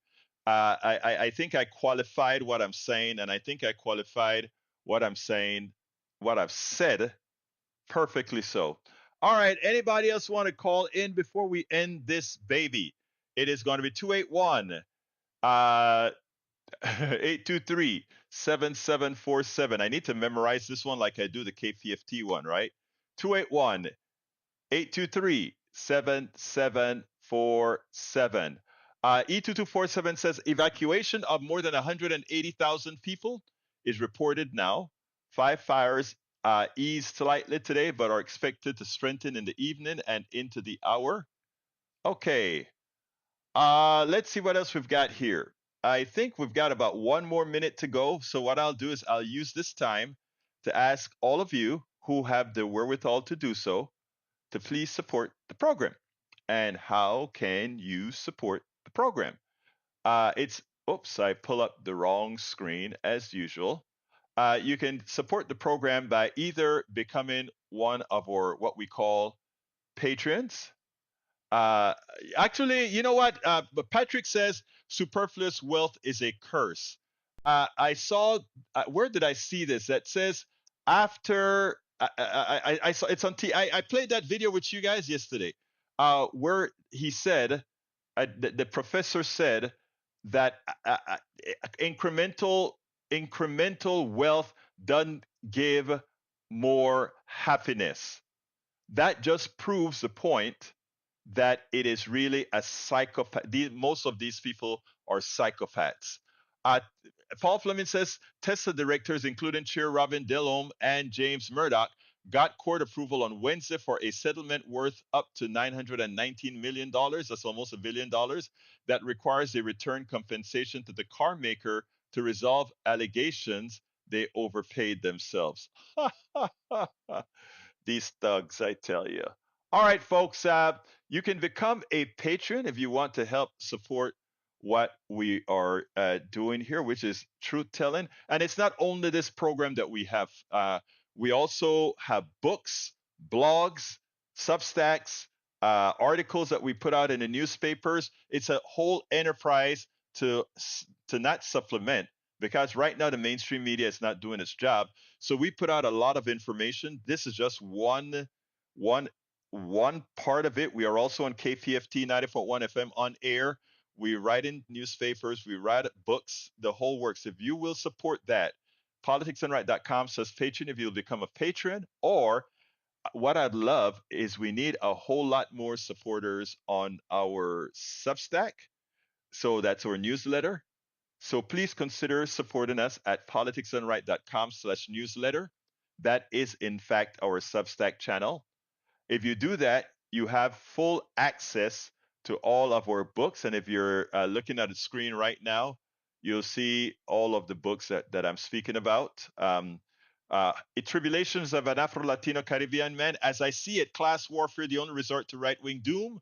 I think I qualified what I'm saying, and I think I qualified what I'm saying, what I've said perfectly so. All right, anybody else want to call in before we end this baby? It is going to be 281 uh 823-7747. I need to memorize this one like I do the KPFT one, right? 281-823-7747. E2247 says evacuation of more than 180,000 people is reported now. Five fires eased slightly today, but are expected to strengthen in the evening and into the hour. Okay, let's see what else we've got here. I think we've got about 1 more minute to go. So what I'll do is I'll use this time to ask all of you who have the wherewithal to do so to please support the program. And how can you support the program? It's oops, I pull up the wrong screen as usual. You can support the program by either becoming one of our what we call patrons. Uh, Actually, you know what? But Patrick says superfluous wealth is a curse. I saw, where did I see this? That says after I saw it's on T. I played that video with you guys yesterday, where he said, the professor said that incremental incremental wealth doesn't give more happiness. That just proves the point that it is really a psychopath. Most of these people are psychopaths. Uh, Paul Fleming says Tesla directors, including Chair Robin Delhomme and James Murdoch, got court approval on Wednesday for a settlement worth up to $919 million. That's almost $1 billion. That requires a return compensation to the car maker to resolve allegations they overpaid themselves. These thugs, I tell you. All right, folks, you can become a patron if you want to help support what we are doing here, which is truth telling. And it's not only this program that we also have books, blogs, Substacks, articles that we put out in the newspapers. It's a whole enterprise to not supplement, because right now the mainstream media is not doing its job. So we put out a lot of information. This is just one one part of it. We are also on KPFT 90.1 FM on air. We write in newspapers, we write books, the whole works. If you will support that, politicsandright.com says patron if you'll become a patron. Or what I'd love is we need a whole lot more supporters on our Substack. So that's our newsletter. So please consider supporting us at politicsandright.com/newsletter. That is, in fact, our Substack channel. If you do that, you have full access to all of our books. And if you're looking at the screen right now, you'll see all of the books that I'm speaking about. Tribulations of an Afro-Latino Caribbean Man, As I See It, Class Warfare, The Only Resort to Right-Wing Doom.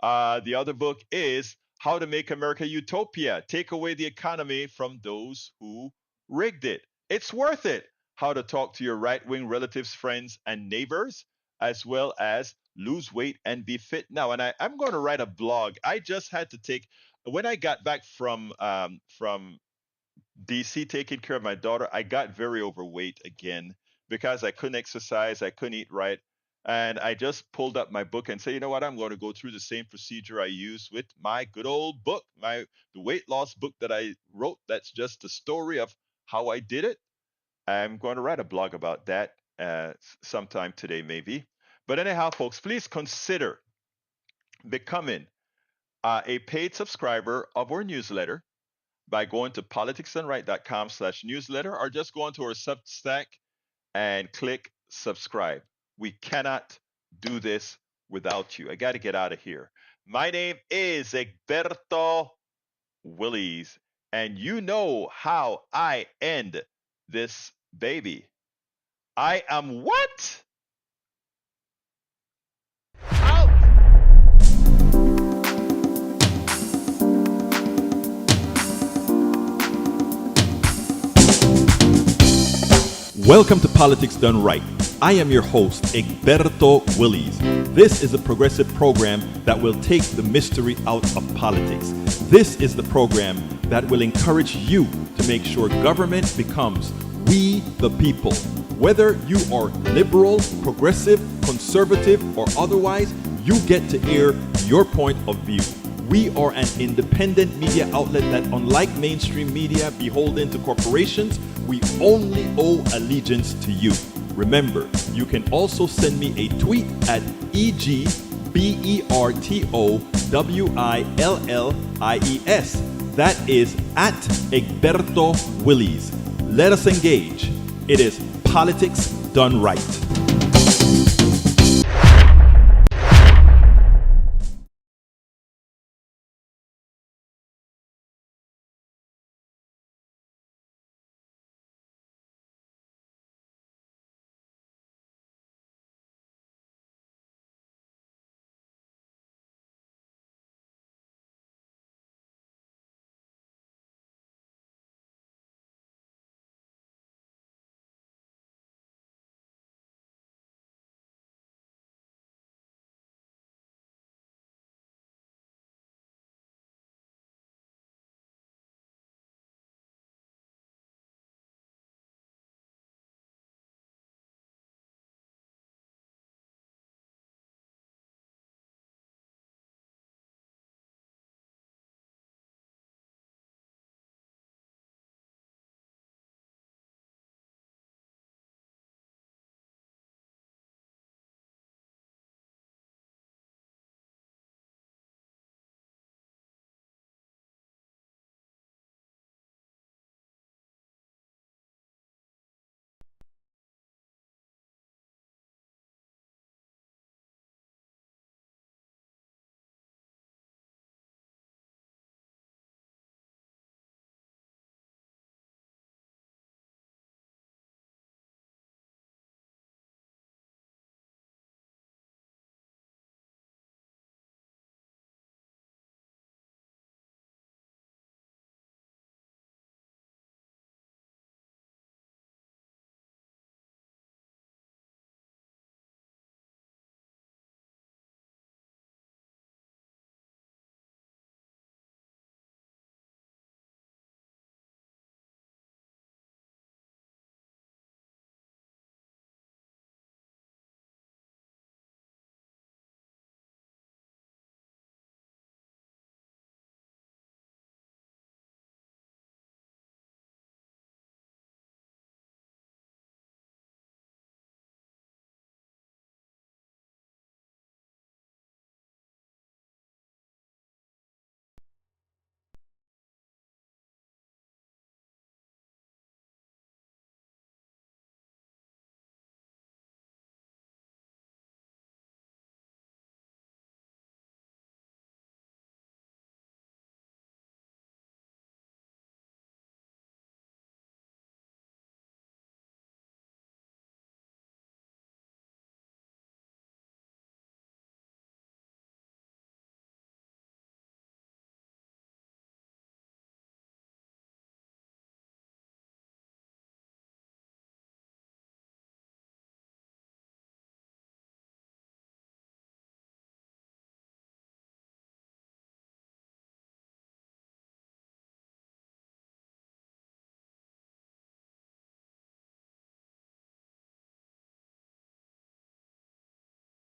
The other book is How to Make America Utopia, Take Away the Economy from Those Who Rigged It. It's worth it. How to Talk to Your Right Wing Relatives, Friends, and Neighbors, as well as Lose Weight and Be Fit Now. And I'm going to write a blog. I just had to take, when I got back from DC taking care of my daughter, I got very overweight again because I couldn't exercise, I couldn't eat right. And I just pulled up my book and said, you know what, I'm going to go through the same procedure I used with my good old book, the weight loss book that I wrote. That's just the story of how I did it. I'm going to write a blog about that sometime today, maybe. But anyhow, folks, please consider becoming a paid subscriber of our newsletter by going to politicsdoneright.com/newsletter, or just go onto our Substack and click subscribe. We cannot do this without you. I got to get out of here. My name is Egberto Willies, and you know how I end this baby. I am what? Out! Welcome to Politics Done Right. I am your host, Egberto Willies. This is a progressive program that will take the mystery out of politics. This is the program that will encourage you to make sure government becomes we the people. Whether you are liberal, progressive, conservative, or otherwise, you get to air your point of view. We are an independent media outlet that, unlike mainstream media beholden to corporations, we only owe allegiance to you. Remember, you can also send me a tweet at EGBERTOWILLIES. That is at Egberto Willies. Let us engage. It is Politics Done Right.